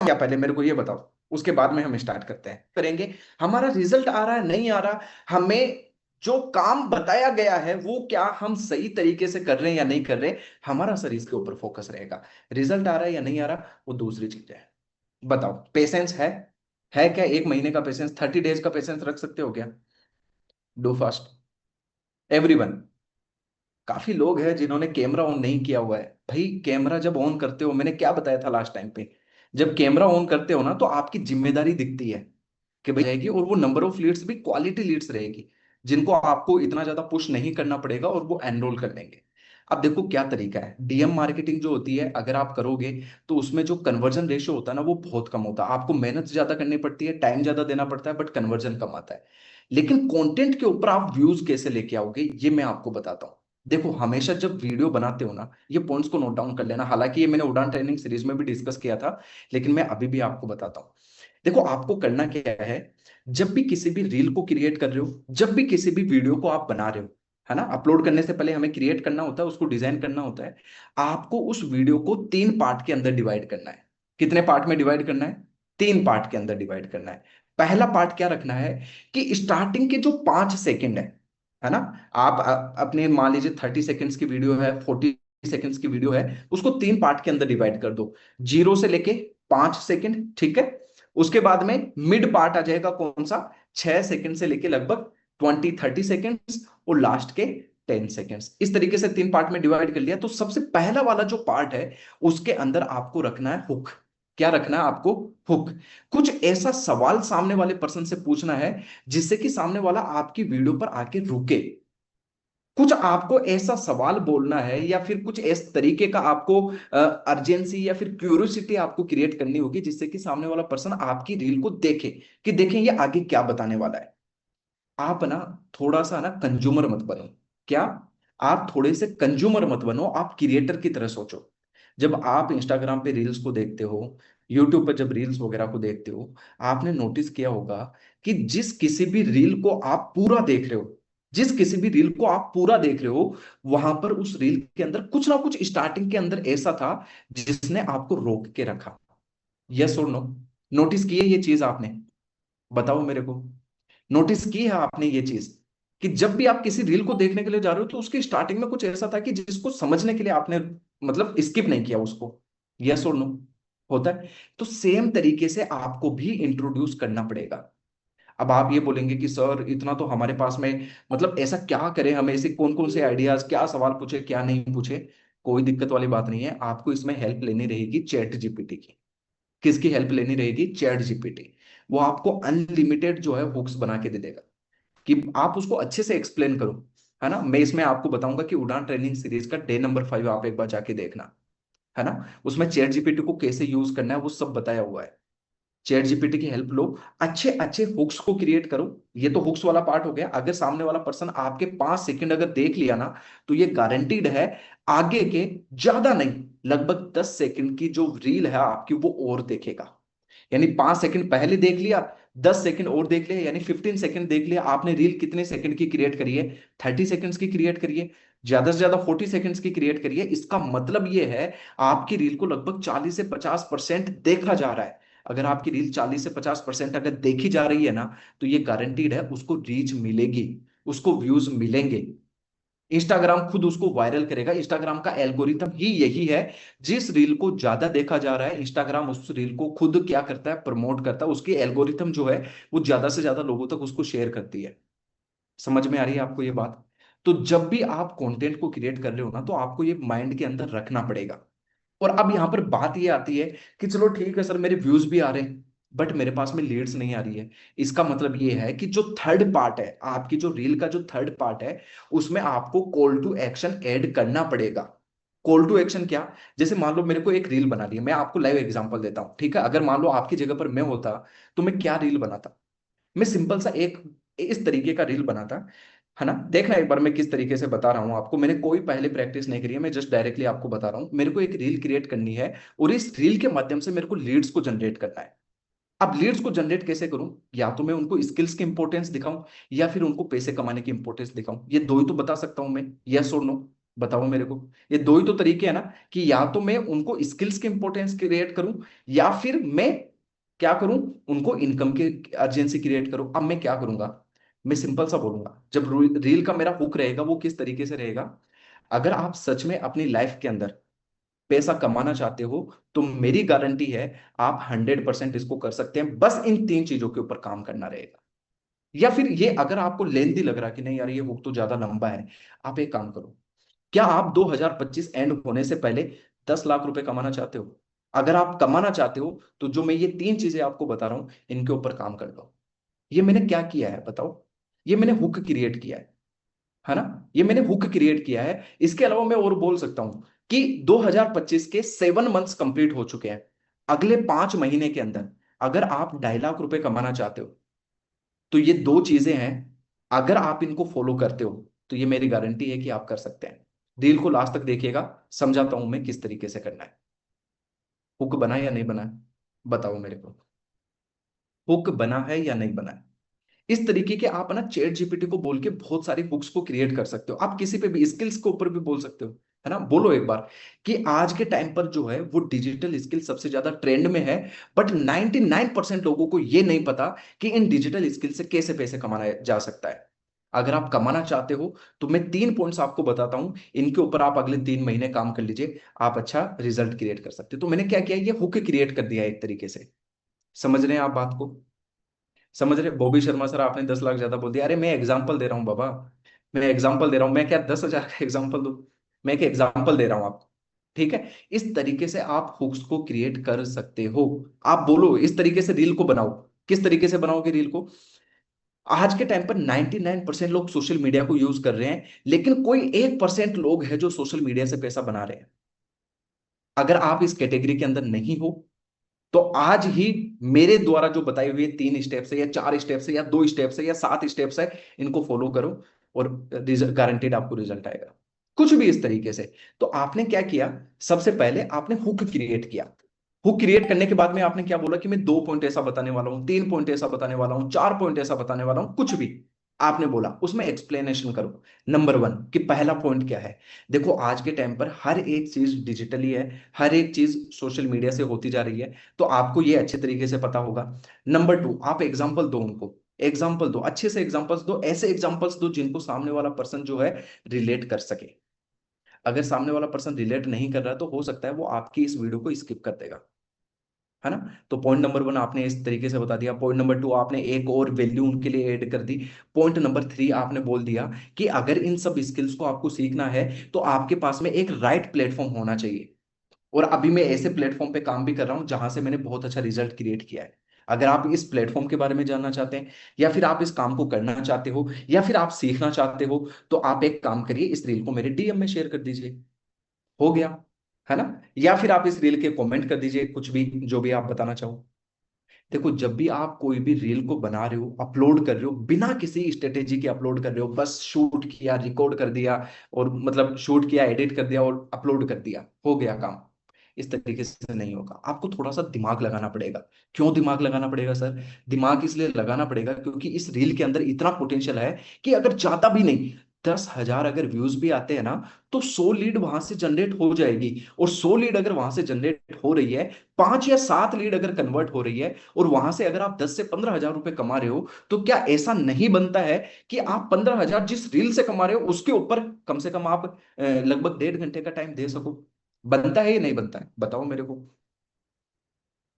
क्या पहले मेरे को ये बताओ, उसके बाद में हम स्टार्ट करते हैं करेंगे। हमारा रिजल्ट आ रहा है नहीं आ रहा, हमें जो काम बताया गया है वो क्या हम सही तरीके से कर रहे हैं या नहीं कर रहे, हमारा सर इसके ऊपर फोकस रहेगा। रिजल्ट आ रहा है या नहीं आ रहा वो दूसरी चीज है। बताओ पेशेंस है क्या? 1 महीने का पेशेंस, 30 डेज का पेशेंस रख सकते हो क्या? Do fast everyone. काफी लोग हैं जिन्होंने कैमरा ऑन नहीं किया हुआ है। भाई कैमरा जब ऑन करते हो, मैंने क्या बताया था लास्ट टाइम पे, जब कैमरा ऑन करते हो ना तो आपकी जिम्मेदारी दिखती है कि भाई रहेगी, और वो नंबर ऑफ लीड्स भी क्वालिटी लीड्स रहेगी जिनको आपको इतना ज्यादा पुश नहीं करना पड़ेगा और वो एनरोल कर लेंगे। अब देखो क्या तरीका है, डीएम मार्केटिंग जो होती है अगर आप करोगे तो उसमें जो कन्वर्जन रेशियो होता है ना वो बहुत कम होता है। आपको मेहनत ज्यादा करनी पड़ती है, टाइम ज्यादा देना पड़ता है, बट कन्वर्जन कम आता है। लेकिन कंटेंट के ऊपर आप व्यूज कैसे लेके आओगे ये मैं आपको बताता हूँ। देखो हमेशा जब वीडियो बनाते हो ना, ये पॉइंट्स को नोट डाउन कर लेना, हालांकि ये मैंने उड़ान ट्रेनिंग सीरीज में भी डिस्कस किया था, लेकिन मैं अभी भी आपको बताता हूँ। देखो आपको करना क्या है, जब भी किसी भी रील को क्रिएट कर रहे हो, जब भी किसी भी वीडियो को आप बना रहे हो, है ना, अपलोड करने से पहले हमें क्रिएट करना होता है, उसको डिजाइन करना होता है। आपको उस वीडियो को 3 पार्ट के अंदर डिवाइड करना है। कितने पार्ट में डिवाइड करना है? 3 पार्ट के अंदर डिवाइड करना है। पहला पार्ट क्या रखना है कि स्टार्टिंग के जो 5 सेकंड है ना, आप अपने मान लीजिए 30 सेकेंड्स की वीडियो है, 40 सेकेंड्स की वीडियो है, उसको 3 पार्ट के अंदर डिवाइड कर दो। 0 से लेके 5 सेकंड, ठीक है। उसके बाद में मिड पार्ट आ जाएगा कौन सा, 6 सेकंड से लेके लगभग 20-30 सेकेंड्स, और लास्ट के 10 सेकेंड्स। इस तरीके से 3 पार्ट में डिवाइड कर लिया। तो सबसे पहला वाला जो पार्ट है उसके अंदर आपको रखना है हुक। क्या रखना है आपको? हुक। कुछ ऐसा सवाल सामने वाले पर्सन से पूछना है जिससे कि सामने वाला आपकी वीडियो पर आके रुके। कुछ आपको ऐसा सवाल बोलना है या फिर कुछ इस तरीके का आपको अर्जेंसी या फिर क्यूरियोसिटी आपको क्रिएट करनी होगी जिससे कि सामने वाला पर्सन आपकी रील को देखे, कि देखें ये आगे क्या बताने वाला है। आप ना थोड़ा सा ना कंज्यूमर मत बनो। क्या? आप थोड़े से कंज्यूमर मत बनो, आप क्रिएटर की तरह सोचो। जब आप इंस्टाग्राम पे रील्स को देखते हो, यूट्यूब पर जब रील्स वगैरह को देखते हो, आपने नोटिस किया होगा कि जिस किसी भी रील को आप पूरा देख रहे हो, जिस किसी भी रील को आप पूरा देख रहे हो, वहां पर उस रील के अंदर कुछ ना कुछ स्टार्टिंग के अंदर ऐसा था जिसने आपको रोक के रखा। यस और नो? नोटिस किए ये चीज आपने? बताओ मेरे को। नोटिस की है आपने ये चीज कि जब भी आप किसी रील को देखने के लिए जा रहे हो तो उसकी स्टार्टिंग में कुछ ऐसा था कि जिसको समझने के लिए आपने मतलब स्किप नहीं किया उसको? यस और नो? होता है। तो सेम तरीके से आपको भी इंट्रोड्यूस करना पड़ेगा। अब आप ये बोलेंगे कि सर इतना तो हमारे पास में, मतलब ऐसा क्या करें, हमें ऐसे कौन कौन से आइडियाज, क्या सवाल पूछे क्या नहीं पूछे। कोई दिक्कत वाली बात नहीं है, आपको इसमें हेल्प लेनी रहेगी चैट जीपीटी की। किसकी हेल्प लेनी रहेगी? Chat GPT. वो आपको अनलिमिटेड जो है हुक्स बना के दे देगा कि आप उसको अच्छे से एक्सप्लेन करो। है ना, मैं इसमें आपको बताऊंगा कि उड़ान ट्रेनिंग सीरीज का डे नंबर 5 आप एक बार जाके देखना। है ना, उसमें चैट जीपीटी को कैसे यूज करना है वो सब बताया हुआ है। चैट जीपीटी की हेल्प लो, अच्छे अच्छे हुक्स को क्रिएट करो। ये तो हुक्स वाला पार्ट हो गया। अगर सामने वाला पर्सन आपके 5 सेकंड अगर देख लिया ना, तो ये गारंटीड है आगे के ज्यादा नहीं, लगभग 10 सेकंड की जो रील है आपकी वो और देखेगा। यानी 5 सेकंड पहले देख लिया, 10 सेकंड और देख लिया, यानी 15 सेकंड देख लिया आपने। रील कितने सेकंड की क्रिएट करी है? 30 सेकंड्स की क्रिएट करिए, ज्यादा से ज्यादा 40 सेकंड्स की क्रिएट करिए। इसका मतलब ये है आपकी रील को लगभग 40 से 50% देखा जा रहा है। अगर आपकी रील 40 से 50% अगर देखी जा रही है ना, तो ये गारंटीड है उसको रीच मिलेगी, उसको व्यूज मिलेंगे। इंस्टाग्राम खुद उसको वायरल करेगा। इंस्टाग्राम का एल्गोरिथम ही यही है, जिस रील को ज्यादा देखा जा रहा है इंस्टाग्राम उस रील को खुद क्या करता है, प्रमोट करता है। उसकी एल्गोरिथम जो है वो ज्यादा से ज्यादा लोगों तक उसको शेयर करती है। समझ में आ रही है आपको ये बात? तो जब भी आप कंटेंट को क्रिएट कर रहे हो ना, तो आपको ये माइंड के अंदर रखना पड़ेगा। और अब यहां पर बात ये आती है कि चलो ठीक है सर मेरे व्यूज भी आ रहे हैं, बट मेरे पास में लीड्स नहीं आ रही है। इसका मतलब ये है कि जो थर्ड पार्ट है आपकी, जो रील का जो थर्ड पार्ट है, उसमें आपको कॉल टू एक्शन ऐड करना पड़ेगा। कॉल टू एक्शन क्या? जैसे मान लो मेरे को एक रील बना ली है, मैं आपको लाइव एग्जांपल देता हूं, ठीक है। अगर मान लो आपकी जगह पर मैं होता तो मैं क्या रील बनाता? मैं सिंपल सा एक इस तरीके का रील बनाता। है ना, देखना एक बार मैं किस तरीके से बता रहा हूं आपको। मैंने कोई पहले प्रैक्टिस नहीं करी है, मैं जस्ट डायरेक्टली आपको बता रहा हूं। मेरे को एक रील क्रिएट करनी है और इस रील के माध्यम से मेरे को लीड्स को जनरेट करना है। अब लीड्स को जनरेट कैसे करूं? या तो मैं उनको स्किल्स की इंपॉर्टेंस दिखाऊं या फिर उनको पैसे कमाने की इंपॉर्टेंस दिखाऊं। ये दो ही तो बता सकता हूं मैं, यस और नो। बताओ मेरे को। ये दो ही तो तरीके हैं ना, कि या तो मैं उनको स्किल्स की इंपॉर्टेंस क्रिएट करूं, या फिर मैं क्या करूं, उनको इनकम की अर्जेंसी क्रिएट करूं। अब मैं क्या करूंगा, मैं सिंपल सा बोलूंगा। जब रील का मेरा हुक रहेगा वो किस तरीके से रहेगा, अगर आप सच में अपनी लाइफ के अंदर पैसा कमाना चाहते हो तो मेरी गारंटी है आप 100% इसको कर सकते हैं। बस इन तीन चीजों के ऊपर काम करना रहेगा। या फिर ये अगर आपको लेंदी लग रहा है कि नहीं यार ये हुक तो ज्यादा लंबा है, आप एक काम करो, क्या आप 2025 एंड होने से पहले 10 लाख रुपए कमाना चाहते हो? अगर आप कमाना चाहते हो तो जो मैं ये तीन चीजें आपको बता रहा हूं इनके ऊपर काम कर लो। ये मैंने क्या किया है बताओ, ये मैंने हुक क्रिएट किया है ना, ये मैंने हुक क्रिएट किया है। इसके अलावा मैं और बोल सकता हूं कि 2025 के 7 मंथ्स कंप्लीट हो चुके हैं। अगले 5 महीने के अंदर अगर आप 2.5 लाख रुपए कमाना चाहते हो तो ये दो चीजें हैं, अगर आप इनको फॉलो करते हो तो ये मेरी गारंटी है कि आप कर सकते हैं। डील को लास्ट तक देखिएगा, समझाता हूं मैं किस तरीके से करना है। हुक बना है या नहीं बना है, बताओ मेरे को। हुक बना है या नहीं बना है? इस तरीके के आप ना चैट जीपीटी को बोल के बहुत सारी बुक्स को क्रिएट कर सकते हो। आप किसी पे भी स्किल्स के ऊपर भी बोल सकते हो, है ना। बोलो एक बार कि आज के टाइम पर जो है वो डिजिटल स्किल सबसे ज्यादा ट्रेंड में है, बट 99% लोगों को ये नहीं पता कि इन डिजिटल स्किल से कैसे पैसे कमाना जा सकता है। अगर आप कमाना चाहते हो तो मैं 3 पॉइंट्स आपको बताता हूं, इनके ऊपर आप अगले 3 महीने काम कर लीजिए, आप अच्छा रिजल्ट क्रिएट कर सकते हो। तो मैंने क्या किया, ये हुक क्रिएट कर दिया है एक तरीके से। समझ रहे हैं आप बात को? समझ रहे? बॉबी शर्मा सर आपने 10 लाख ज्यादा बोल दिया। अरे मैं एग्जांपल दे रहा हूँ बाबा, मैं एग्जांपल दे रहा हूँ। मैं क्या 10,000 का एग्जांपल दूं? मैं एक एग्जांपल दे रहा हूँ आपको। ठीक है, इस तरीके से आप हुक्स को क्रिएट कर सकते हो। आप बोलो इस तरीके से रील को बनाओ। किस तरीके से बनाओगे रील को? आज के टाइम पर 99% लोग सोशल मीडिया को यूज कर रहे हैं, लेकिन कोई 1% लोग हैं जो सोशल मीडिया से पैसा बना रहे हैं। अगर आप इस कैटेगरी के अंदर नहीं हो तो आज ही मेरे द्वारा जो बताए हुए 3 स्टेप्स है या 4 स्टेप्स है या 2 स्टेप्स है या 7 स्टेप्स है, इनको फॉलो करो और गारंटेड आपको रिजल्ट आएगा। कुछ भी इस तरीके से। तो आपने क्या किया, सबसे पहले आपने हुक क्रिएट किया। हुक क्रिएट करने के बाद में आपने क्या बोला कि मैं 2 पॉइंट ऐसा बताने वाला हूं, 3 पॉइंट ऐसा बताने वाला हूं, 4 पॉइंट ऐसा बताने वाला हूं, कुछ भी आपने बोला उसमें एक्सप्लेनेशन करो। नंबर 1 कि पहला पॉइंट क्या है। देखो आज के टाइम पर हर एक चीज डिजिटली है, हर एक चीज सोशल मीडिया से होती जा रही है, तो आपको ये अच्छे तरीके से पता होगा। नंबर 2, आप एग्जाम्पल दो उनको, एग्जाम्पल दो, अच्छे से एग्जाम्पल्स दो, ऐसे एग्जाम्पल्स दो जिनको सामने वाला पर्सन जो है रिलेट कर सके। अगर सामने वाला पर्सन रिलेट नहीं कर रहा तो हो सकता है वो आपकी इस वीडियो को स्किप कर देगा, है ना। तो पॉइंट नंबर 1 आपने इस तरीके से बता दिया। पॉइंट नंबर 2 आपने एक और वैल्यू उनके लिए ऐड कर दी। पॉइंट नंबर 3 आपने बोल दिया कि अगर इन सब स्किल्स को आपको सीखना है तो आपके पास में एक राइट प्लेटफॉर्म होना चाहिए। और अभी मैं ऐसे प्लेटफॉर्म पे काम भी कर रहा हूं जहां से मैंने बहुत अच्छा रिजल्ट क्रिएट किया है। अगर आप इस प्लेटफॉर्म के बारे में जानना चाहते हैं, या फिर आप इस काम को करना चाहते हो, या फिर आप सीखना चाहते हो, तो आप एक काम करिए, इस रील को मेरे डीएम में शेयर कर दीजिए। हो गया, है ना। या फिर आप इस रील के कमेंट कर दीजिए कुछ भी, जो भी आप बताना चाहो। देखो जब भी आप कोई भी रील को बना रहे हो, अपलोड कर रहे हो, बिना किसी स्ट्रेटेजी के अपलोड कर रहे हो, बस शूट किया, रिकॉर्ड कर दिया, और मतलब शूट किया, एडिट कर दिया और अपलोड कर दिया, हो गया काम, इस तरीके से नहीं होगा। आपको थोड़ा सा दिमाग लगाना पड़ेगा। क्यों दिमाग लगाना पड़ेगा सर? दिमाग इसलिए लगाना पड़ेगा क्योंकि इस रील के अंदर इतना पोटेंशियल है कि अगर ज्यादा भी नहीं, 10,000 अगर व्यूज भी आते हैं ना, तो 100 लीड वहां से जनरेट हो जाएगी। और 100 लीड अगर वहां से जनरेट हो रही है, 5 या 7 लीड अगर कन्वर्ट हो रही है, और वहां से अगर आप 10 से 15 हजार रुपए कमा रहे हो, तो क्या ऐसा नहीं बनता है कि आप 15 हजार जिस रील से कमा रहे हो उसके ऊपर कम से कम आप लगभग 1.5 घंटे का टाइम दे सको? बनता है या नहीं बनता है, बताओ मेरे को।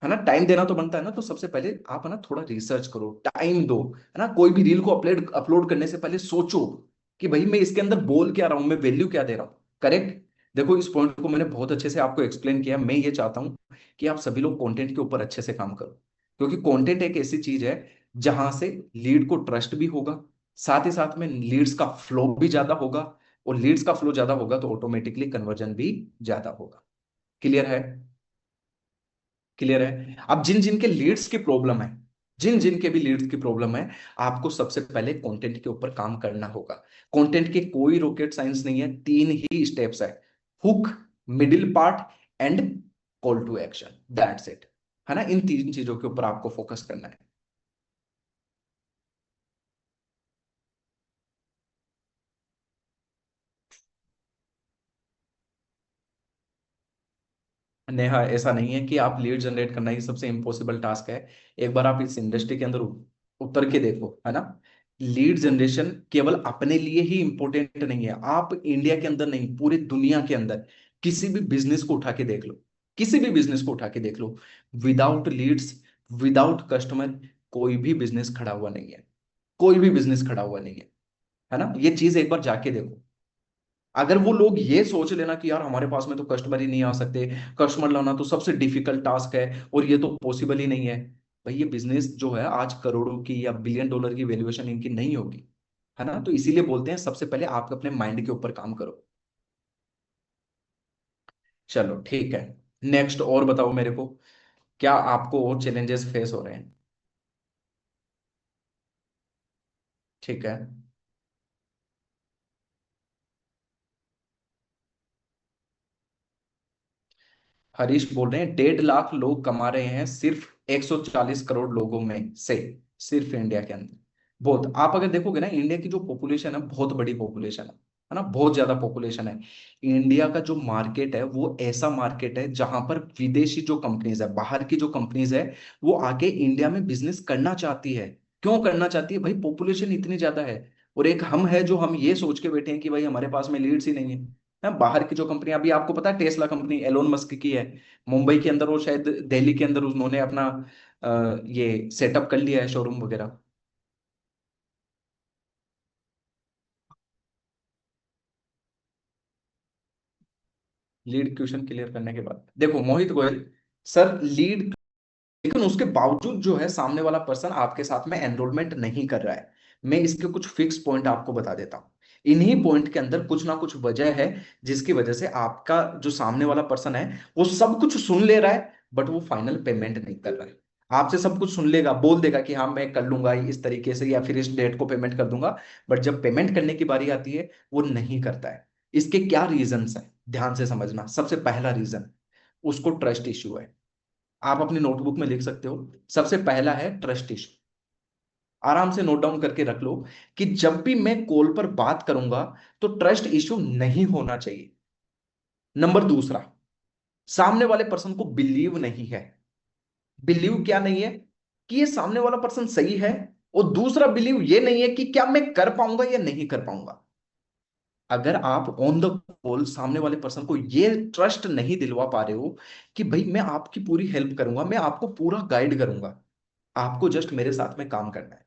है ना, टाइम देना तो बनता है ना। तो सबसे पहले आप है ना थोड़ा रिसर्च करो, टाइम दो, है ना। कोई भी रील को अपलोड अपलोड करने से पहले सोचो कि भाई मैं इसके अंदर बोल क्या रहा हूं, मैं वैल्यू क्या दे रहा हूं। करेक्ट। देखो इस पॉइंट को मैंने बहुत अच्छे से आपको एक्सप्लेन किया। मैं ये चाहता हूं कि आप सभी लोग कंटेंट के ऊपर अच्छे से काम करो, क्योंकि कंटेंट एक ऐसी चीज है जहां से लीड को ट्रस्ट भी होगा, साथ ही साथ में लीड्स का फ्लो भी ज्यादा होगा, और लीड्स का फ्लो ज्यादा होगा तो ऑटोमेटिकली कन्वर्जन भी ज्यादा होगा। क्लियर है? क्लियर है? अब जिन जिन के लीड्स की प्रॉब्लम है, जिन जिन के भी लीड्स की प्रॉब्लम है, आपको सबसे पहले कंटेंट के ऊपर काम करना होगा। कंटेंट के कोई रॉकेट साइंस नहीं है, 3 ही स्टेप्स है। Hook, middle part and call to action, that's it. है ना, इन 3 चीजों के ऊपर आपको फोकस करना है। नेहा, ऐसा नहीं है कि आप लीड जनरेट करना ही सबसे इम्पॉसिबल टास्क है। एक बार आप इस इंडस्ट्री के अंदर उतर के देखो, है ना। लीड जनरेशन केवल अपने लिए ही इंपॉर्टेंट नहीं है, आप इंडिया के अंदर नहीं, पूरे दुनिया के अंदर किसी भी बिजनेस को उठा के देख लो, किसी भी बिजनेस को उठा के देख लो, विदाउट लीड्स, विदाउट कस्टमर, कोई भी बिजनेस खड़ा हुआ नहीं है, कोई भी बिजनेस खड़ा हुआ नहीं है ना। ये चीज एक बार जाके देखो। अगर वो लोग ये सोच लेना कि यार हमारे पास में तो कस्टमर ही नहीं आ सकते, कस्टमर लाना तो सबसे डिफिकल्ट टास्क है और ये तो पॉसिबल ही नहीं है, भाई ये बिजनेस जो है आज करोड़ों की या बिलियन डॉलर की वैल्यूएशन इनकी नहीं होगी, है ना। तो इसीलिए बोलते हैं सबसे पहले आप अपने माइंड के ऊपर काम करो। चलो ठीक है, नेक्स्ट और बताओ मेरे को, क्या आपको और चैलेंजेस फेस हो रहे हैं? ठीक है। हरीश बोल रहे हैं 1.5 लाख लोग कमा रहे हैं सिर्फ 140 करोड़ लोगों में से, सिर्फ इंडिया के अंदर। बहुत, आप अगर देखोगे ना इंडिया की जो पॉपुलेशन है बहुत बड़ी पॉपुलेशन है ना, बहुत ज्यादा पॉपुलेशन है। इंडिया का जो मार्केट है वो ऐसा मार्केट है जहां पर विदेशी जो कंपनीज है, बाहर की जो कंपनीज है, वो आके इंडिया में बिजनेस करना चाहती है। क्यों करना चाहती है भाई? पॉपुलेशन इतनी ज्यादा है। और एक हम है जो हम ये सोच के बैठे हैं कि भाई हमारे पास में लीड्स ही नहीं है। हाँ, बाहर की जो कंपनी, अभी आपको पता है टेस्ला कंपनी एलोन मस्क की है, मुंबई के अंदर, और शायद दिल्ली के अंदर उन्होंने अपना ये सेटअप कर लिया है, शोरूम वगैरह। लीड क्वेश्चन क्लियर करने के बाद देखो मोहित गोयल, सर लीड, लेकिन उसके बावजूद जो है सामने वाला पर्सन आपके साथ में एनरोलमेंट नहीं कर रहा है। मैं इसके कुछ फिक्स पॉइंट आपको बता देता हूँ। इन्हीं पॉइंट के अंदर कुछ ना कुछ वजह है जिसकी वजह से आपका जो सामने वाला पर्सन है वो सब कुछ सुन ले रहा है, बट वो फाइनल पेमेंट नहीं कर रहा है। आपसे सब कुछ सुन लेगा, बोल देगा कि हाँ मैं कर लूंगा इस तरीके से या फिर इस डेट को पेमेंट कर दूंगा, बट जब पेमेंट करने की बारी आती है वो नहीं करता है। इसके क्या रीजंस है, ध्यान से समझना। सबसे पहला रीजन, उसको ट्रस्ट इश्यू है। आप अपनी नोटबुक में लिख सकते हो, सबसे पहला है ट्रस्ट इशू। आराम से नोट डाउन करके रख लो कि जब भी मैं कॉल पर बात करूंगा तो ट्रस्ट इशू नहीं होना चाहिए। नंबर दूसरा, सामने वाले पर्सन को बिलीव नहीं है। बिलीव क्या नहीं है? कि ये सामने वाला पर्सन सही है। और दूसरा बिलीव ये नहीं है कि क्या मैं कर पाऊंगा या नहीं कर पाऊंगा। अगर आप ऑन द कॉल सामने वाले पर्सन को ये ट्रस्ट नहीं दिलवा पा रहे हो कि भाई मैं आपकी पूरी हेल्प करूंगा, मैं आपको पूरा गाइड करूंगा, आपको जस्ट मेरे साथ में काम करना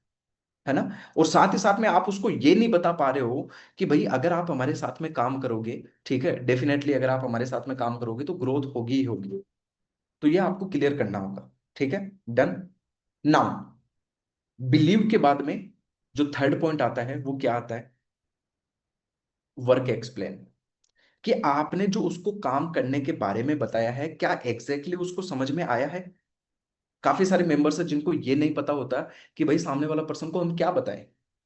है ना। और साथ ही साथ में आप उसको ये नहीं बता पा रहे हो कि भाई अगर आप हमारे साथ में काम करोगे, ठीक है, डेफिनेटली अगर आप हमारे साथ में काम करोगे तो ग्रोथ होगी ही होगी। तो ये आपको क्लियर करना होगा। ठीक है, डन। नाउ बिलीव के बाद में जो थर्ड पॉइंट आता है वो क्या आता है? Work explain. कि आपने जो उसको काम करने के बारे में बताया है क्या एग्जैक्टली exactly उसको समझ में आया है। काफी सारे मेंबर्स हैं जिनको ये नहीं पता होता कि भाई सामने वाला पर्सन को हम क्या बताएं,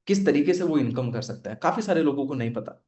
किस तरीके से वो इनकम कर सकता है। काफी सारे लोगों को नहीं पता,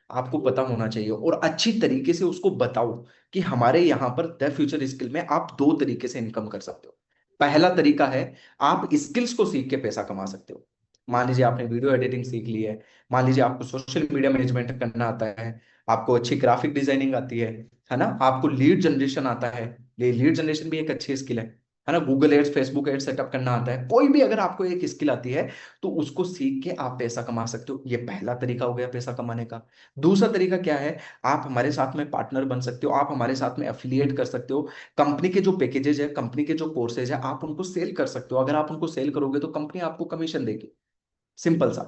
आपको पता होना चाहिए और अच्छी तरीके से उसको बताओ कि हमारे यहाँ पर द फ्यूचर स्किल में आप दो तरीके से इनकम कर सकते हो। पहला तरीका है, आप स्किल्स को सीख के पैसा कमा सकते हो। मान लीजिए आपने वीडियो एडिटिंग सीख ली है, मान लीजिए आपको सोशल मीडिया मैनेजमेंट करना आता है, आपको अच्छी ग्राफिक डिजाइनिंग आती है ना, आपको लीड जनरेशन आता है, लीड जनरेशन भी एक अच्छी स्किल है ना, Google ads Facebook ads setup करना आता है, कोई भी अगर आपको एक स्किल आती है तो उसको सीख के आप पैसा कमा सकते हो। ये पहला तरीका हो गया पैसा कमाने का। दूसरा तरीका क्या है? आप हमारे साथ में पार्टनर बन सकते हो, आप हमारे साथ में एफिलिएट कर सकते हो। कंपनी के जो पैकेजेज है, कंपनी के जो कोर्सेज है, आप उनको सेल कर सकते हो। अगर आप उनको सेल करोगे तो कंपनी आपको कमीशन देगी। सिंपल सा।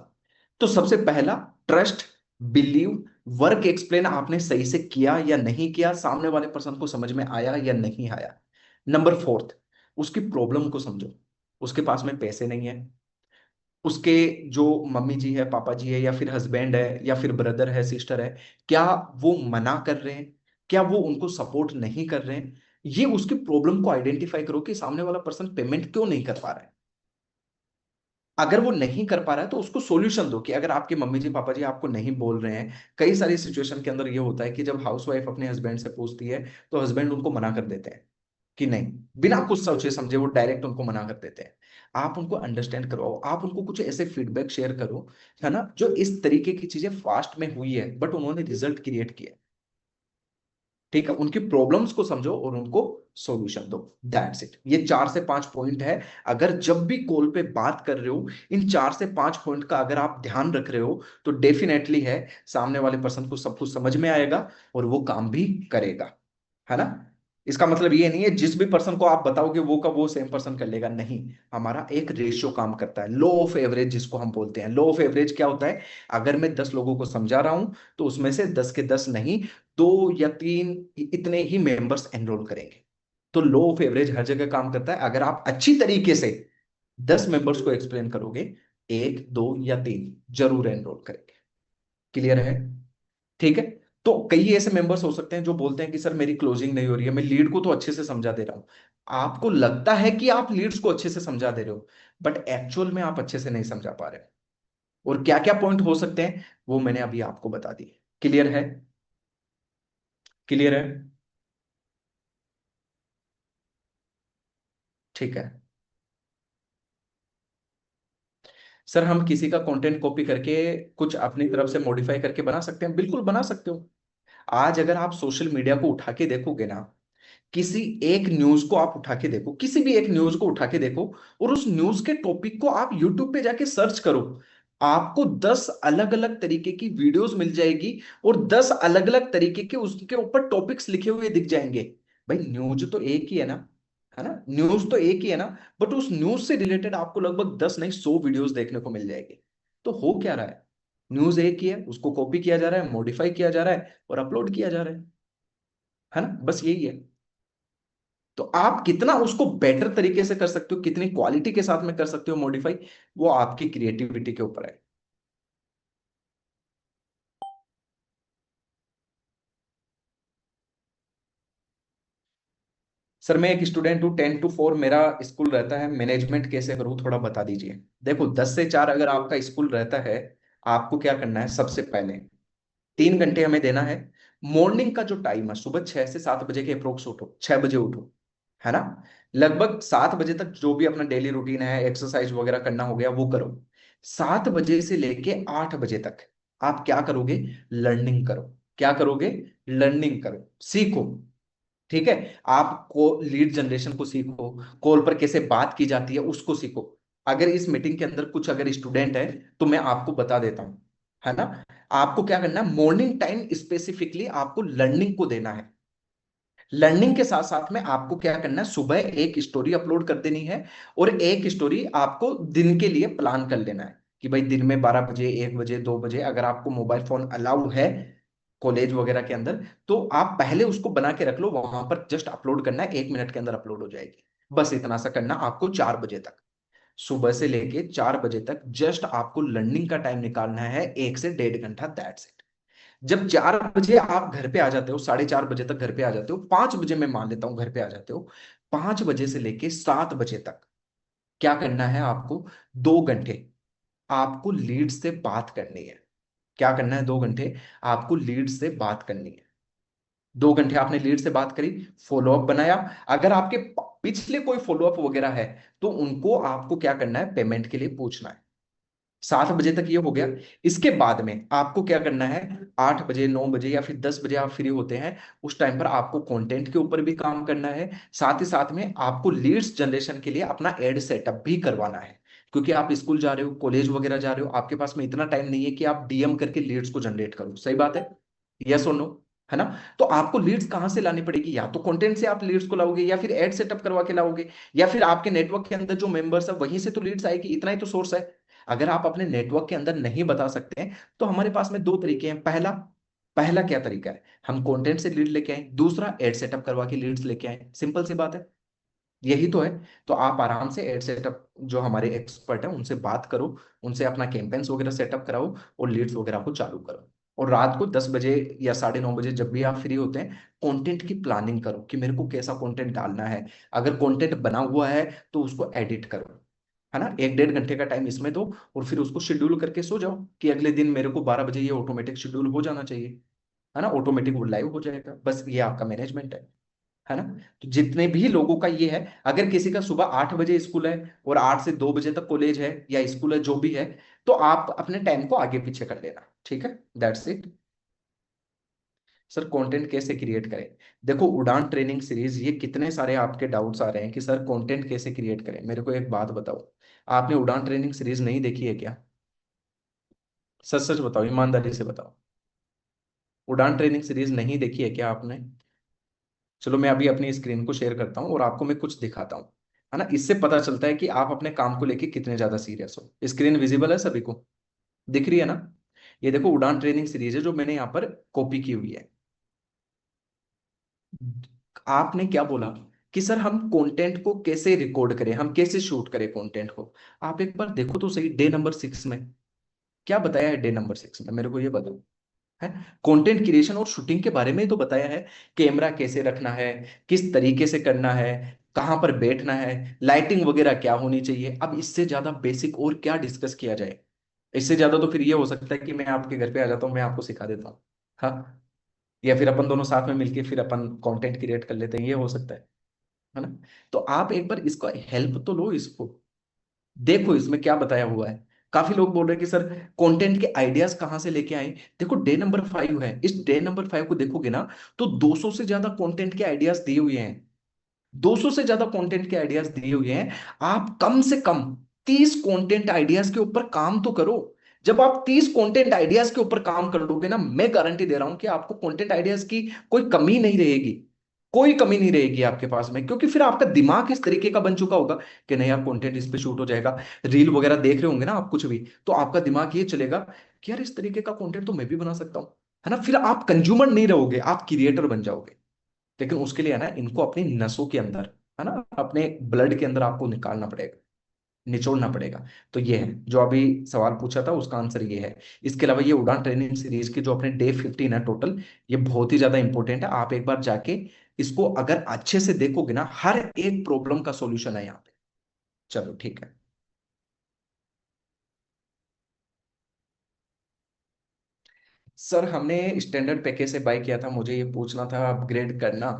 तो सबसे पहला, ट्रस्ट, बिलीव, वर्क एक्सप्लेन आपने सही से किया या नहीं किया, सामने वाले पर्सन को समझ में आया या नहीं आया। नंबर फोर्थ, उसकी प्रॉब्लम को समझो। उसके पास में पैसे नहीं है, उसके जो मम्मी जी है, पापा जी है, या फिर हस्बैंड है, या फिर ब्रदर है, सिस्टर है, क्या वो मना कर रहे हैं, क्या वो उनको सपोर्ट नहीं कर रहे हैं। ये उसकी प्रॉब्लम को आइडेंटिफाई करो कि सामने वाला पर्सन पेमेंट क्यों नहीं कर पा रहा है। अगर वो नहीं कर पा रहा है तो उसको सॉल्यूशन दो कि अगर आपके मम्मी जी पापा जी आपको नहीं बोल रहे हैं, कई सारी सिचुएशन के अंदर ये होता है कि जब हाउस वाइफ अपने हस्बैंड से पूछती है तो हस्बैंड उनको मना कर देते हैं कि नहीं, बिना कुछ सोचे समझे वो डायरेक्ट उनको मना कर देते हैं। आप उनको अंडरस्टैंड करवाओ, आप उनको कुछ ऐसे फीडबैक शेयर करो, है ना, जो इस तरीके की चीजें फास्ट में हुई है बट उन्होंने रिजल्ट क्रिएट किया। ठीक है, उनकी प्रॉब्लम्स को समझो और उनको सॉल्यूशन दो। That's it. ये 4 से 5 पॉइंट है। अगर जब भी कॉल पे बात कर रहे हो, इन 4 से 5 पॉइंट का अगर आप ध्यान रख रहे हो, तो डेफिनेटली है सामने वाले पर्सन को सब कुछ समझ में आएगा और वो काम भी करेगा, है ना। इसका मतलब ये नहीं है जिस भी पर्सन को आप बताओगे वो का वो सेम पर्सन कर लेगा, नहीं। हमारा एक रेशियो काम करता है, लो ऑफ एवरेज जिसको हम बोलते हैं। लो ऑफ एवरेज क्या होता है? अगर मैं 10 लोगों को समझा रहा हूं, तो उसमें से 10 के 10 नहीं, 2 या 3 इतने ही मेंबर्स एनरोल करेंगे। तो लो ऑफ एवरेज हर जगह काम करता है। अगर आप अच्छी तरीके से 10 मेंबर्स को एक्सप्लेन करोगे, 1, 2 या 3 जरूर एनरोल करेंगे। क्लियर है? ठीक है। तो कई ऐसे मेंबर्स हो सकते हैं जो बोलते हैं कि सर मेरी क्लोजिंग नहीं हो रही है, मैं लीड को तो अच्छे से समझा दे रहा हूं। आपको लगता है कि आप लीड्स को अच्छे से समझा दे रहे हो, बट एक्चुअल में आप अच्छे से नहीं समझा पा रहे हो। और क्या क्या पॉइंट हो सकते हैं वो मैंने अभी आपको बता दिए। क्लियर है? क्लियर है? ठीक है। सर हम किसी का कंटेंट कॉपी करके कुछ अपनी तरफ से मॉडिफाई करके बना सकते हैं, बिल्कुल बना सकते हो। आज अगर आप सोशल मीडिया को उठा के देखोगे ना, किसी एक न्यूज को आप उठा के देखो, किसी भी एक न्यूज को उठा के देखो, और उस न्यूज के टॉपिक को आप यूट्यूब पे जाके सर्च करो, आपको 10 अलग अलग तरीके की वीडियोस मिल जाएगी, और 10 अलग अलग तरीके के उसके ऊपर टॉपिक्स लिखे हुए दिख जाएंगे। भाई न्यूज तो एक ही है ना, है ना, न्यूज तो एक ही है ना, बट उस न्यूज से रिलेटेड आपको लगभग 10 नहीं 100 वीडियोस देखने को मिल जाएगी। तो हो क्या रहा है? न्यूज एक ही है, उसको कॉपी किया जा रहा है, मॉडिफाई किया जा रहा है और अपलोड किया जा रहा है ना, बस यही है। तो आप कितना उसको बेटर तरीके से कर सकते हो, कितनी क्वालिटी के साथ में कर सकते हो मॉडिफाई, वो आपकी क्रिएटिविटी के ऊपर है। सर मैं एक स्टूडेंट हूँ, 10 to 4 मेरा स्कूल रहता है। मैनेजमेंट कैसे करूँ थोड़ा बता दीजिए। देखो 10 से 4 अगर आपका स्कूल रहता है, आपको क्या करना है? सबसे पहले 3 घंटे हमें देना है। मॉर्निंग का जो टाइम है, सुबह 6 से 7 बजे के अप्रोक्स उठो, 6 बजे उठो, है ना। लगभग 7 बजे तक जो भी अपना डेली रूटीन है, एक्सरसाइज वगैरह करना हो गया, वो करो। 7 बजे से लेके 8 बजे तक आप क्या करोगे? लर्निंग करो। क्या करोगे? लर्निंग करो, सीखो। ठीक है। आपको लीड जनरेशन को सीखो, कॉल पर कैसे बात की जाती है उसको सीखो। अगर इस मीटिंग के अंदर कुछ अगर स्टूडेंट है, तो मैं आपको बता देता हूं, है ना। आपको क्या करना है? मॉर्निंग टाइम स्पेसिफिकली आपको लर्निंग को देना है। लर्निंग के साथ साथ में आपको क्या करना है? सुबह एक स्टोरी अपलोड कर देनी है, और एक स्टोरी आपको दिन के लिए प्लान कर लेना है कि भाई दिन में 12 बजे, 1 बजे, 2 बजे, अगर आपको मोबाइल फोन अलाउ है कॉलेज वगैरह के अंदर, तो आप पहले उसको बना के रख लो, वहां पर जस्ट अपलोड करना है, 1 मिनट के अंदर अपलोड हो जाएगी। बस इतना सा करना आपको। 4 बजे तक, सुबह से लेके 4 बजे तक जस्ट आपको लर्निंग का टाइम निकालना है, 1 से 1.5 घंटा, दैट्स इट। जब 4 बजे आप घर पे आ जाते हो, 4:30 बजे तक घर पे आ जाते हो, 5 बजे मैं मान लेता हूं घर पे आ जाते हो, 5 बजे से लेके 7 बजे तक क्या करना है आपको? 2 घंटे आपको लीड से बात करनी है। क्या करना है? 2 घंटे आपको लीड से बात करनी है। 2 घंटे आपने लीड से बात करी, फॉलोअप बनाया। अगर आपके पिछले कोई फॉलोअप वगैरह है, तो उनको आपको क्या करना है? पेमेंट के लिए पूछना है। 7 बजे तक ये हो गया। इसके बाद में आपको क्या करना है? 8 बजे, 9 बजे या फिर 10 बजे आप फ्री होते हैं, उस टाइम पर आपको कंटेंट के ऊपर भी काम करना है। साथ ही साथ में आपको लीड्स जनरेशन के लिए अपना एड सेटअप भी करवाना है, क्योंकि आप स्कूल जा रहे हो, कॉलेज वगैरह जा रहे हो, आपके पास में इतना टाइम नहीं है कि आप डीएम करके लीड्स को जनरेट करो। सही बात है? यस और नो? है ना। तो आपको लीड्स कहां से लानी पड़ेगी? या तो कंटेंट से आप लीड्स को लाओगे, या फिर एड सेटअप करवा के लाओगे, या फिर आपके नेटवर्क के अंदर जो मेंबर्स है वहीं से तो लीड्स आएगी। इतना ही तो सोर्स है। अगर आप अपने नेटवर्क के अंदर नहीं बता सकते हैं, तो हमारे पास में 2 तरीके हैं। पहला पहला क्या तरीका है? हम कंटेंट से लीड लेके आए। दूसरा, एड सेटअप करवा के लीड्स लेके आए। सिंपल सी बात है, यही तो है। तो आप आराम से एड सेटअप, जो हमारे एक्सपर्ट हैं उनसे बात करो, उनसे अपना कैंपेन्स वगैरह सेटअप कराओ, और लीड्स वगैरह को चालू करो। और रात को 10 बजे या 9:30 बजे जब भी आप फ्री होते हैं, कंटेंट की प्लानिंग करो कि मेरे को कैसा कंटेंट डालना है। अगर कंटेंट बना हुआ है, तो उसको एडिट करो, है ना। 1 1.5 घंटे का टाइम इसमें दो, और फिर उसको शेड्यूल करके सो जाओ कि अगले दिन मेरे को 12 बजे ये ऑटोमेटिक शेड्यूल हो जाना चाहिए, है ना। ऑटोमेटिक वो लाइव हो जाएगा। बस ये आपका मैनेजमेंट है ना। तो जितने भी लोगों का ये है, अगर किसी का सुबह 8 बजे स्कूल है और 8 से 2 बजे तक कॉलेज है या स्कूल है, जो भी है, तो आप अपने टाइम को आगे पीछे कर लेना। ठीक है, दैट्स इट। सर कंटेंट कैसे क्रिएट करें? देखो उड़ान ट्रेनिंग सीरीज, ये कितने सारे आपके डाउट्स आ रहे हैं कि सर कंटेंट कैसे क्रिएट करें। मेरे को एक बात बताओ, आपने उड़ान ट्रेनिंग सीरीज नहीं देखी है क्या? सच सच बताओ, ईमानदारी से बताओ। उड़ान ट्रेनिंग सीरीज नहीं देखी है क्या आपने? चलो मैं अभी अपनी स्क्रीन को शेयर करता हूँ और आपको मैं कुछ दिखाता हूँ, है ना। इससे पता चलता है कि आप अपने काम को लेके कितने ज्यादा सीरियस हो। स्क्रीन विजिबल है सभी को? दिख रही है ना? ये देखो उड़ान ट्रेनिंग सीरीज है जो मैंने यहाँ पर कॉपी की हुई है। आपने क्या बोला कि सर हम कंटेंट को कैसे रिकॉर्ड करें, हम कैसे शूट करें कंटेंट को। आप एक बार देखो तो सही, डे नंबर 6 में क्या बताया है? डे नंबर 6 में मेरे को ये बताओ, है कंटेंट क्रिएशन और शूटिंग के बारे में ही तो बताया है। कैमरा कैसे रखना है, किस तरीके से करना है, कहां पर बैठना है, लाइटिंग वगैरह क्या होनी चाहिए। अब इससे ज्यादा बेसिक और क्या डिस्कस किया जाए? इससे ज्यादा तो फिर ये हो सकता है कि मैं आपके घर पे आ जाता हूँ, मैं आपको सिखा देता हूँ। हाँ, या फिर अपन दोनों साथ में मिलके फिर अपन कंटेंट क्रिएट कर लेते हैं, ये हो सकता है ना। तो आप एक बार इसका हेल्प तो लो, इसको देखो इसमें क्या बताया हुआ है। काफी लोग बोल रहे हैं कि सर कंटेंट के आइडियाज कहाँ से लेके आए। देखो डे नंबर 5 है, इस डे नंबर 5 को देखोगे ना, तो 200 से ज्यादा कंटेंट के आइडियाज दिए हुए हैं। 200 से ज्यादा कंटेंट के आइडियाज दिए हुए हैं। आप कम से कम 30 कंटेंट आइडियाज के ऊपर काम तो करो। जब आप 30 कंटेंट आइडियाज के ऊपर काम कर लोगे ना, मैं गारंटी दे रहा हूं कि आपको कंटेंट आइडियाज की कोई कमी नहीं रहेगी। कोई कमी नहीं रहेगी आपके पास में, क्योंकि फिर आपका दिमाग इस तरीके का बन चुका होगा कि नहीं यार कंटेंट इस पे शूट हो जाएगा। रील वगैरह देख रहे होंगे ना आप कुछ भी, तो आपका दिमाग ये चलेगा कि यार इस तरीके का कंटेंट तो मैं भी बना सकता हूं, है ना। फिर आप कंज्यूमर नहीं रहोगे, आप क्रिएटर बन जाओगे। लेकिन उसके लिए है ना, इनको अपनी नसों के अंदर, है ना, अपने ब्लड के अंदर आपको निकालना पड़ेगा, निचोड़ना पड़ेगा। तो ये है जो अभी सवाल पूछा था, उसका आंसर ये है। इसके अलावा ये उड़ान ट्रेनिंग सीरीज की जो अपने डे 15 है टोटल, ये बहुत ही ज्यादा इंपॉर्टेंट है। आप एक बार जाके इसको अगर अच्छे से देखोगे ना, हर एक प्रॉब्लम का सॉल्यूशन है यहाँ पे। चलो ठीक है। सर हमने स्टैंडर्ड पैकेज से बाय किया था, मुझे ये पूछना था अपग्रेड करना।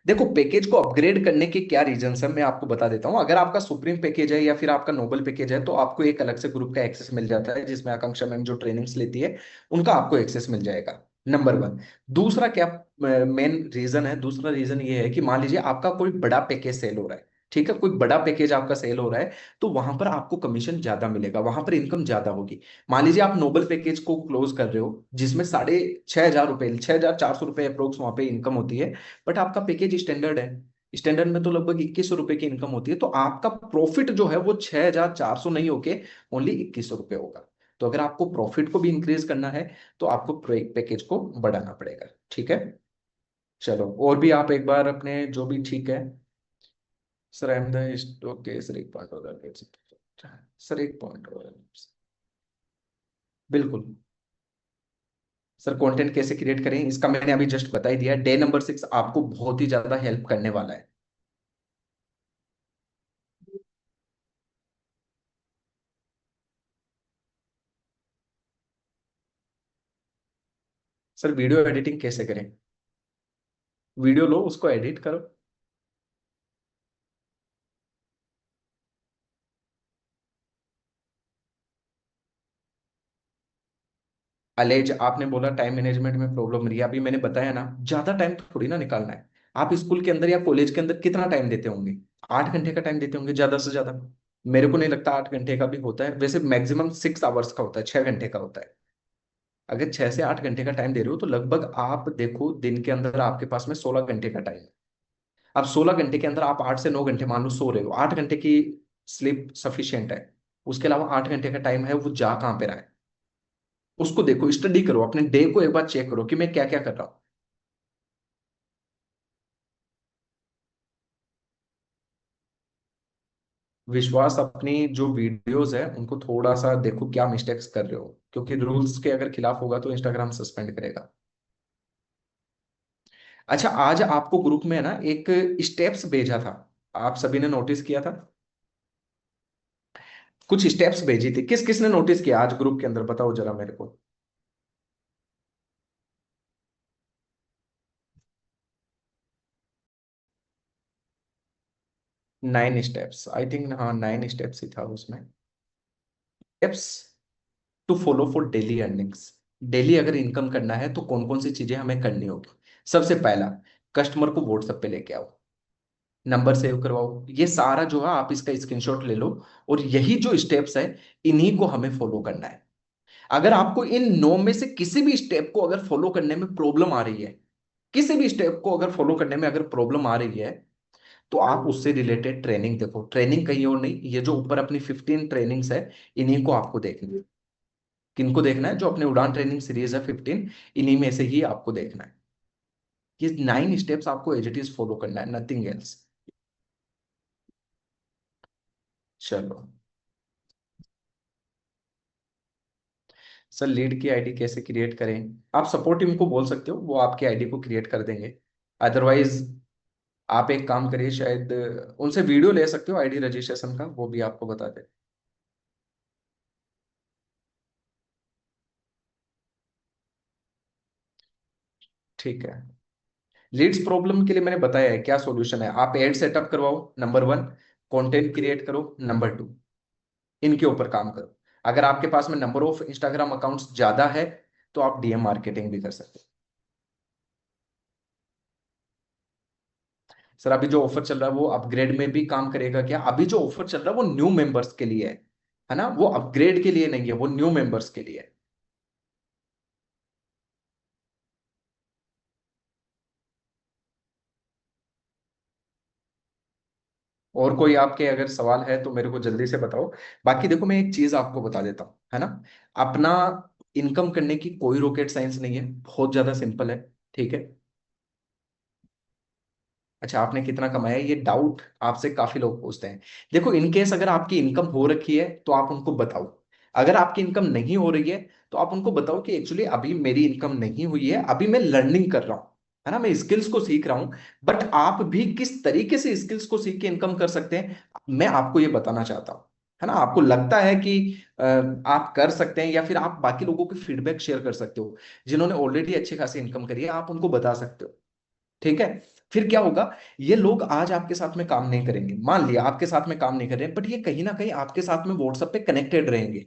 देखो पैकेज को अपग्रेड करने के क्या रीजन है मैं आपको बता देता हूँ। अगर आपका सुप्रीम पैकेज है या फिर आपका नोबल पैकेज है, तो आपको एक अलग से ग्रुप का एक्सेस मिल जाता है, जिसमें आकांक्षा मैम जो ट्रेनिंग्स लेती है उनका आपको एक्सेस मिल जाएगा। Number one. दूसरा क्या मेन रीजन है? दूसरा रीजन ये है कि मान लीजिए आपका कोई बड़ा पैकेज सेल हो रहा है, ठीक है, कोई बड़ा पैकेज आपका सेल हो रहा है, तो वहां पर आपको कमीशन ज्यादा मिलेगा, वहां पर इनकम ज्यादा होगी। मान लीजिए आप नोबल पैकेज को क्लोज कर रहे हो, जिसमें 6,500 रुपए, 6,400 रुपए अप्रोक्स वहां पे इनकम होती है, बट आपका पैकेज स्टैंडर्ड है। स्टैंडर्ड में तो लगभग 2,100 रुपए की इनकम होती है, तो आपका प्रॉफिट जो है वो 6,400 नहीं होके ओनली 2,100 रुपए होगा। तो अगर आपको प्रॉफिट को भी इंक्रीज करना है, तो आपको पैकेज को बढ़ाना पड़ेगा, ठीक है। चलो और भी आप एक बार अपने जो भी ठीक है। Sir I am the okay sir, एक पॉइंट और सर, एक पॉइंट और। बिल्कुल। सर कंटेंट कैसे क्रिएट करें इसका मैंने अभी जस्ट बता ही दिया। डे नंबर 6 आपको बहुत ही ज्यादा हेल्प करने वाला है। सर वीडियो एडिटिंग कैसे करें? वीडियो लो, उसको एडिट करो। 'अलेज आपने बोला टाइम मैनेजमेंट में प्रॉब्लम रही है, अभी मैंने बताया ना, ज्यादा टाइम थोड़ी ना निकालना है। आप स्कूल के अंदर या कॉलेज के अंदर कितना टाइम देते होंगे? 8 घंटे का टाइम देते होंगे ज्यादा से ज्यादा। मेरे को नहीं लगता 8 घंटे का भी होता है, वैसे मैक्सिमम 6 आवर्स का होता है, 6 घंटे का होता है। अगर 6 से 8 घंटे का टाइम दे रहे हो, तो लगभग आप देखो दिन के अंदर आपके पास में 16 घंटे का टाइम है। अब 16 घंटे के अंदर आप 8 से 9 घंटे मान लो सो रहे हो, 8 घंटे की स्लीप सफिशियंट है। उसके अलावा 8 घंटे का टाइम है, वो जा कहाँ पे रहा है? उसको देखो, स्टडी करो, अपने डे को एक बार चेक करो कि मैं क्या क्या कर रहा हूँ। विश्वास, अपनी जो वीडियोस है उनको थोड़ा सा देखो क्या मिस्टेक्स कर रहे हो, क्योंकि रूल्स के अगर खिलाफ होगा तो इंस्टाग्राम सस्पेंड करेगा। अच्छा, आज आपको ग्रुप में ना एक स्टेप्स भेजा था, आप सभी ने नोटिस किया था? कुछ स्टेप्स भेजी थी, किस किसने नोटिस किया आज ग्रुप के अंदर, बताओ जरा मेरे को। 9 स्टेप्स, आई थिंक, हाँ 9 स्टेप्स ही था उसमें। Steps to follow for daily earnings. Daily अगर इनकम करना है तो कौन कौन सी चीजें हमें करनी होगी। सबसे पहला, कस्टमर को व्हाट्सएप पे लेके आओ, नंबर सेव करवाओ, ये सारा जो है आप इसका स्क्रीनशॉट ले लो। और यही जो स्टेप्स है, इन्हीं को हमें फॉलो करना है। अगर आपको इन 9 में से किसी भी स्टेप को अगर फॉलो करने में प्रॉब्लम आ रही है, किसी भी स्टेप को अगर फॉलो करने में अगर प्रॉब्लम आ रही है, तो आप उससे रिलेटेड ट्रेनिंग देखो। ट्रेनिंग कहीं और नहीं, ये जो ऊपर अपनी 15 ट्रेनिंग्स है, इन्हीं को आपको देखनी है। किनको देखना है? जो अपने उड़ान ट्रेनिंग सीरीज है 15, इन्हीं में से ही आपको देखना है। ये 9 स्टेप्स आपको एज इट इज फॉलो करना है, नथिंग एल्स। चलो सर, लीड की आईडी कैसे क्रिएट करें? आप सपोर्ट टीम को बोल सकते हो, वो आपकी आईडी को क्रिएट कर देंगे। अदरवाइज आप एक काम करिए, शायद उनसे वीडियो ले सकते हो आईडी रजिस्ट्रेशन का, वो भी आपको बता दे। ठीक है। लीड्स प्रॉब्लम के लिए मैंने बताया है क्या सॉल्यूशन है। आप एड सेटअप करवाओ, नंबर 1। कंटेंट क्रिएट करो, नंबर 2। इनके ऊपर काम करो। अगर आपके पास में नंबर ऑफ इंस्टाग्राम अकाउंट्स ज्यादा है, तो आप डीएम मार्केटिंग भी कर सकते हो। सर, अभी जो ऑफर चल रहा है वो अपग्रेड में भी काम करेगा क्या? अभी जो ऑफर चल रहा है वो न्यू मेंबर्स के लिए है ना, वो अपग्रेड के लिए नहीं है, वो न्यू मेंबर्स के लिए है। और कोई आपके अगर सवाल है तो मेरे को जल्दी से बताओ। बाकी देखो, मैं एक चीज आपको बता देता हूँ, है ना। अपना इनकम करने की कोई रॉकेट साइंस नहीं है, बहुत ज्यादा सिंपल है। ठीक है। अच्छा, आपने कितना कमाया, ये डाउट आपसे काफी लोग पूछते हैं। देखो, इन केस अगर आपकी इनकम हो रखी है तो आप उनको बताओ। अगर आपकी इनकम नहीं हो रही है, तो आप उनको बताओ कि एक्चुअली अभी मेरी इनकम नहीं हुई है, अभी मैं लर्निंग कर रहा हूं, है ना, मैं स्किल्स को सीख रहा हूं। बट आप भी किस तरीके से स्किल्स को सीख के इनकम कर सकते हैं, मैं आपको ये बताना चाहता हूं। है ना, आपको लगता है कि आप कर सकते हैं, या फिर आप बाकी लोगों के फीडबैक शेयर कर सकते हो, जिन्होंने ऑलरेडी अच्छी खासी इनकम करी है, आप उनको बता सकते हो। ठीक है। फिर क्या होगा, ये लोग आज आपके साथ में काम नहीं करेंगे, मान लिया आपके साथ में काम नहीं कर रहे हैं, बट ये कहीं ना कहीं आपके साथ में व्हाट्सएप पे कनेक्टेड रहेंगे।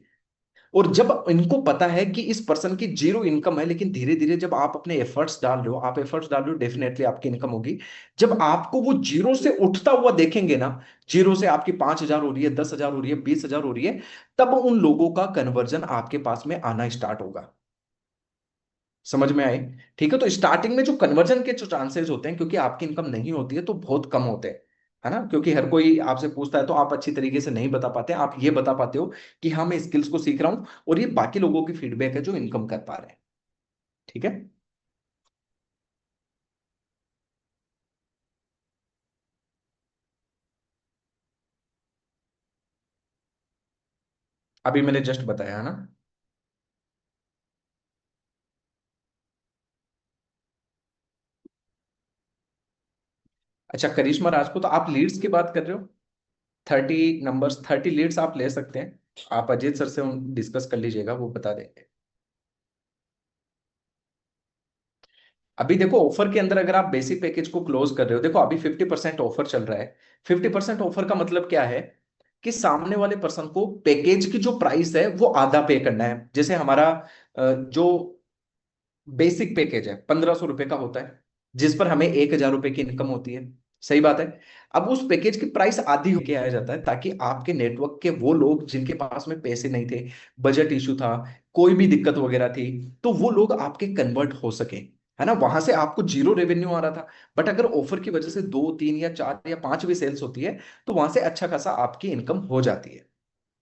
और जब इनको पता है कि इस पर्सन की जीरो इनकम है, लेकिन धीरे धीरे जब आप अपने एफर्ट्स डाल रहे हो, आप एफर्ट्स डाल रहे हो, डेफिनेटली आपकी इनकम होगी। जब आपको वो जीरो से उठता हुआ देखेंगे ना, जीरो से आपकी 5,000 हो रही है, 10,000 हो रही है, 20,000 हो रही है, तब उन लोगों का कन्वर्जन आपके पास में आना स्टार्ट होगा। समझ में आए? ठीक है। तो स्टार्टिंग में जो कन्वर्जन के जो चांसेस होते हैं, क्योंकि आपकी इनकम नहीं होती है, तो बहुत कम होते हैं, है ना, क्योंकि हर कोई आपसे पूछता है, तो आप अच्छी तरीके से नहीं बता पाते। आप ये बता पाते हो कि हाँ, मैं स्किल्स को सीख रहा हूं, और ये बाकी लोगों की फीडबैक है जो इनकम कर पा रहे हैं। ठीक है। अभी मैंने जस्ट बताया है ना। अच्छा, करिश्मा राजपूत, आप लीड्स की बात कर रहे हो? 30 नंबर्स, 30 लीड्स आप ले सकते हैं। आप अजीत सर से डिस्कस कर लीजिएगा, वो बता देंगे। अभी देखो, ऑफर के अंदर अगर आप बेसिक पैकेज को क्लोज कर रहे हो, देखो अभी 50% ऑफर चल रहा है। 50% ऑफर का मतलब क्या है, कि सामने वाले पर्सन को पैकेज की जो प्राइस है वो आधा पे करना है। जैसे हमारा जो बेसिक पैकेज है 1,500 रुपए का होता है, जिस पर हमें 1,000 रुपए की इनकम होती है। सही बात है। अब उस पैकेज की प्राइस आधी होके आया जाता है, ताकि आपके नेटवर्क के वो लोग जिनके पास में पैसे नहीं थे, बजट इशू था, कोई भी दिक्कत वगैरह थी, तो वो लोग आपके कन्वर्ट हो सके। है ना, वहां से आपको जीरो रेवेन्यू आ रहा था। बट अगर ऑफर की वजह से 2 3 या 4 या 5 भी सेल्स होती है, तो वहां से अच्छा खासा आपकी इनकम हो जाती है।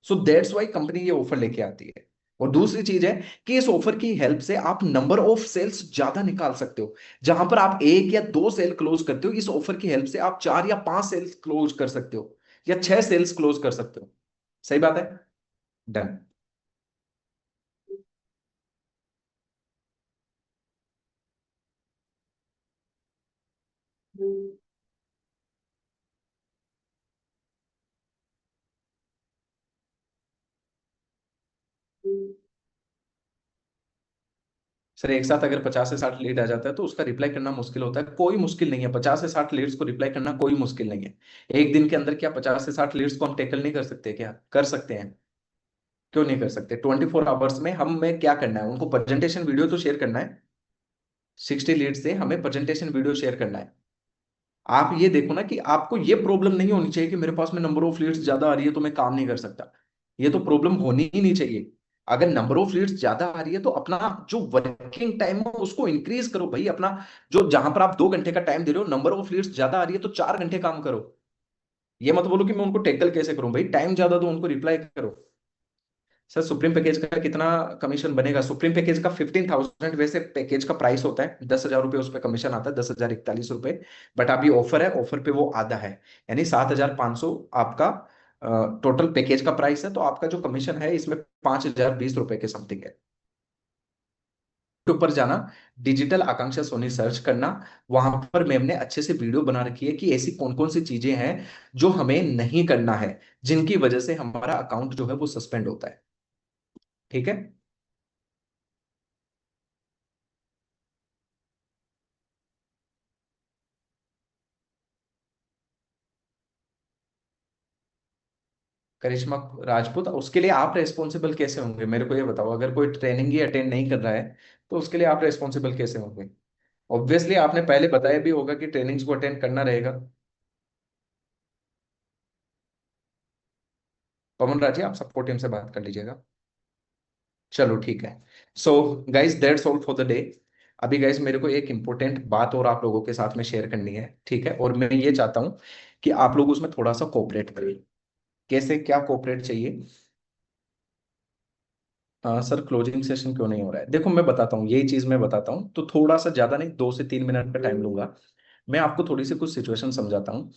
सो दैट्स वाई कंपनी ये ऑफर लेके आती है। और दूसरी चीज है कि इस ऑफर की हेल्प से आप नंबर ऑफ सेल्स ज्यादा निकाल सकते हो। जहां पर आप 1 या 2 सेल क्लोज करते हो, इस ऑफर की हेल्प से आप 4 या 5 सेल्स क्लोज कर सकते हो, या 6 सेल्स क्लोज कर सकते हो। सही बात है। डन। सर, एक साथ अगर 50 से 60 लीड आ जाता है, तो उसका रिप्लाई करना मुश्किल होता है। कोई मुश्किल नहीं है, 50 से 60 लीड्स को रिप्लाई करना कोई मुश्किल नहीं है। एक दिन के अंदर क्या 50 से 60 लीड्स को हम टैकल नहीं कर सकते? क्या कर सकते हैं? क्यों नहीं कर सकते? 24 आवर्स में हम में क्या करना है, उनको प्रेजेंटेशन वीडियो तो शेयर करना है। 60 लीड से हमें प्रेजेंटेशन वीडियो शेयर करना है। आप ये देखो ना कि आपको ये प्रॉब्लम नहीं होनी चाहिए कि मेरे पास में नंबर ऑफ लीड्स ज्यादा आ रही है तो मैं काम नहीं कर सकता। ये तो प्रॉब्लम होनी ही नहीं चाहिए। अगर नंबर ऑफ लीड्स ज्यादा आ रही है तो अपना जो वर्किंग टाइम है उसको इंक्रीज करो भाई। अपना जो जहां पर आप 2 घंटे का टाइम दे रहे हो, नंबर ऑफ लीड्स ज्यादा आ रही है तो 4 घंटे काम करो। ये मत बोलो कि मैं उनको टैकल कैसे करूं, भाई टाइम ज्यादा दो, उनको रिप्लाई करो। सर सुप्रीम पैकेज का कितना कमीशन बनेगा? सुप्रीम पैकेज का 15,000 वैसे पैकेज का प्राइस होता है, 10,000 रुपये उस पर कमीशन आता है, 10,041 रुपये। बट अभी ऑफर है, ऑफर पे वो आधा है, यानी 7,500 आपका टोटल पैकेज का प्राइस है। तो आपका जो कमीशन है इसमें 5,020 रुपये के समथिंग है। के ऊपर जाना, डिजिटल आकांक्षा सोनी सर्च करना। वहां पर मैम ने अच्छे से वीडियो बना रखी है कि ऐसी कौन कौन सी चीजें हैं जो हमें नहीं करना है, जिनकी वजह से हमारा अकाउंट जो है वो सस्पेंड होता है। ठीक है। करिश्मा राजपूत, उसके लिए आप रेस्पॉन्सिबल कैसे होंगे मेरे को ये बताओ? अगर कोई ट्रेनिंग ही अटेंड नहीं कर रहा है तो उसके लिए आप रेस्पॉन्सिबल कैसे होंगे? ऑब्वियसली आपने पहले बताया भी होगा कि ट्रेनिंग्स को अटेंड करना रहेगा। पवन राजी, आप सपोर्ट टीम से बात कर लीजिएगा। चलो ठीक है। So guys that's all for the day. अभी गाइज मेरे को एक इंपॉर्टेंट बात और आप लोगों के साथ में शेयर करनी है, ठीक है? और मैं ये चाहता हूँ कि आप लोग उसमें थोड़ा सा कोऑपरेट करें। कैसे, क्या कोऑपरेट चाहिए? सर क्लोजिंग सेशन क्यों नहीं हो रहा है? देखो मैं बताता हूँ, यही चीज मैं बताता हूँ तो थोड़ा सा ज्यादा नहीं, 2 से 3 मिनट का टाइम लूंगा। मैं आपको थोड़ी सी कुछ सिचुएशन समझाता हूँ।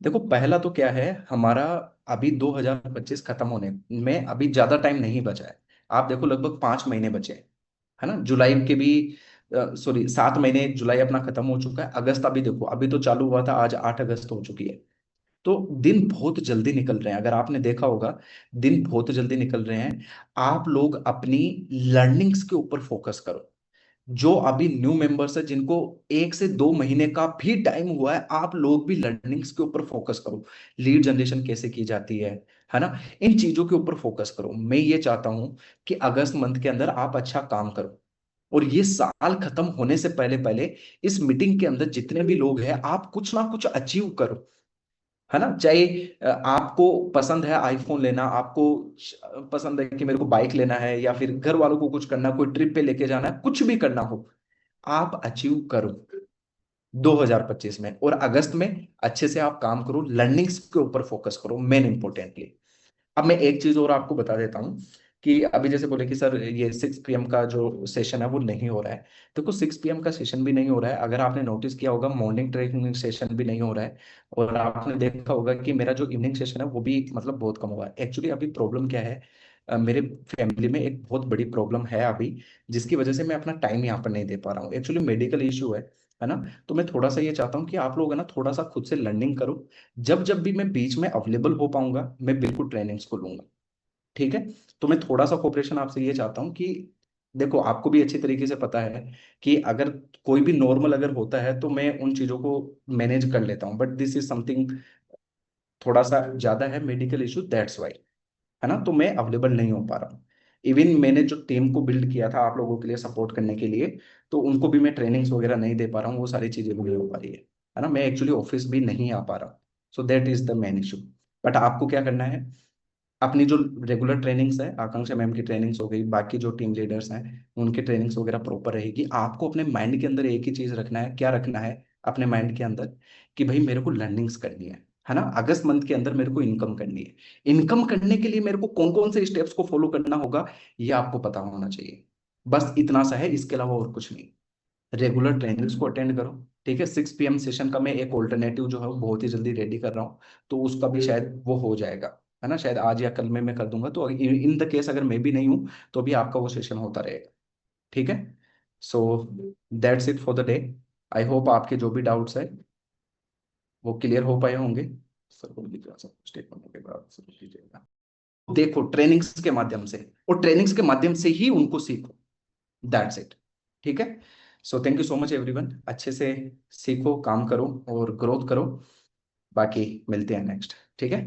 देखो पहला तो क्या है हमारा, अभी 2025 खत्म होने में अभी ज्यादा टाइम नहीं बचा है। आप देखो लगभग 5 महीने बचे हैं, है ना? जुलाई के भी, सॉरी 7 महीने, जुलाई अपना खत्म हो चुका है। अगस्त अभी देखो, अभी तो चालू हुआ था, आज 8 अगस्त हो चुकी है। तो दिन बहुत जल्दी निकल रहे हैं, अगर आपने देखा होगा दिन बहुत जल्दी निकल रहे हैं। आप लोग अपनी लर्निंग्स के ऊपर फोकस करो। जो अभी न्यू मेंबर्स है जिनको 1 से 2 महीने का भी टाइम हुआ है, आप लोग भी लर्निंग्स के ऊपर फोकस करो। लीड जनरेशन कैसे की जाती है ना? इन चीजों के ऊपर फोकस करो। मैं ये चाहता हूं कि अगस्त मंथ के अंदर आप अच्छा काम करो। और ये साल खत्म होने से पहले पहले इस मीटिंग के अंदर जितने भी लोग हैं, आप कुछ ना कुछ अचीव करो, है ना? चाहे आपको पसंद है आईफोन लेना, आपको पसंद है कि मेरे को बाइक लेना है, या फिर घर वालों को कुछ करना, कोई ट्रिप पे लेके जाना है, कुछ भी करना हो, आप अचीव करो 2025 में। और अगस्त में अच्छे से आप काम करो, लर्निंग्स के ऊपर फोकस करो मेन इंपॉर्टेंटली। अब मैं एक चीज और आपको बता देता हूँ कि अभी जैसे बोले कि सर ये 6 PM का जो सेशन है वो नहीं हो रहा है। देखो 6 PM का सेशन भी नहीं हो रहा है, अगर आपने नोटिस किया होगा मॉर्निंग ट्रेनिंग सेशन भी नहीं हो रहा है। और आपने देखा होगा कि मेरा जो इवनिंग सेशन है वो भी मतलब बहुत कम हुआ है। एक्चुअली अभी प्रॉब्लम क्या है, मेरे फैमिली में एक बहुत बड़ी प्रॉब्लम है अभी, जिसकी वजह से मैं अपना टाइम यहाँ पर नहीं दे पा रहा हूँ। एक्चुअली मेडिकल इश्यू है ना? तो मैं थोड़ा सा ये चाहता हूँ कि आप लोग है ना थोड़ा सा खुद से लर्निंग करो। जब जब भी मैं बीच में अवेलेबल हो पाऊंगा मैं बिल्कुल ट्रेनिंग्स को लूंगा। ठीक है। तो मैं थोड़ा सा कोऑपरेशन आपसे ये चाहता हूँ कि देखो आपको भी अच्छी तरीके से पता है कि अगर कोई भी नॉर्मल अगर होता है तो मैं उन चीजों को मैनेज कर लेता हूँ, बट दिस इज समथिंग थोड़ा सा ज्यादा है, मेडिकल इशू, दैट्स वाई, है ना? तो मैं अवेलेबल नहीं हो पा रहा हूँ। इवन मैंने जो टीम को बिल्ड किया था आप लोगों के लिए सपोर्ट करने के लिए, तो उनको भी मैं ट्रेनिंग्स वगैरह नहीं दे पा रहा हूँ, वो सारी चीजें भी नहीं हो पा रही है ना? मैं एक्चुअली ऑफिस भी नहीं आ पा रहा हूँ। So that is the main issue. But आपको क्या करना है, अपनी जो रेगुलर ट्रेनिंग्स है, आकांक्षा मैम की ट्रेनिंग्स हो गई, बाकी जो टीम लीडर्स हैं उनकी ट्रेनिंग्स वगैरह प्रॉपर रहेगी। आपको अपने माइंड के अंदर एक ही चीज रखना है, क्या रखना है अपने माइंड के अंदर? कि भाई मेरे को लर्निंग्स करनी है ना? अगस्त मंथ के अंदर मेरे को इनकम करनी है। इनकम करने के लिए मेरे को कौन कौन से स्टेप्स को फॉलो करना होगा ये आपको पता होना चाहिए। बस इतना सा है, इसके अलावा और कुछ नहीं। रेगुलर ट्रेनिंग्स को अटेंड करो। ठीक है। 6 PM सेशन का मैं एक ऑल्टरनेटिव जो है वो बहुत ही जल्दी रेडी कर रहा हूँ, तो उसका भी शायद वो हो जाएगा, है ना? शायद आज या कल में मैं कर दूंगा। तो इन द केस अगर मैं भी नहीं हूँ तो भी आपका वो सेशन होता रहेगा। ठीक है। So that's it for the day. I hope आपके जो भी डाउट्स है वो क्लियर हो पाए होंगे। सर को लिखा सब स्टेटमेंट के बाद सब कीजिएगा। देखो ट्रेनिंग्स के माध्यम से, और ट्रेनिंग्स के माध्यम से ही उनको सीखो, दैट्स इट। ठीक है। So thank you so much everyone, अच्छे से सीखो, काम करो और ग्रोथ करो। बाकी मिलते हैं नेक्स्ट। ठीक है।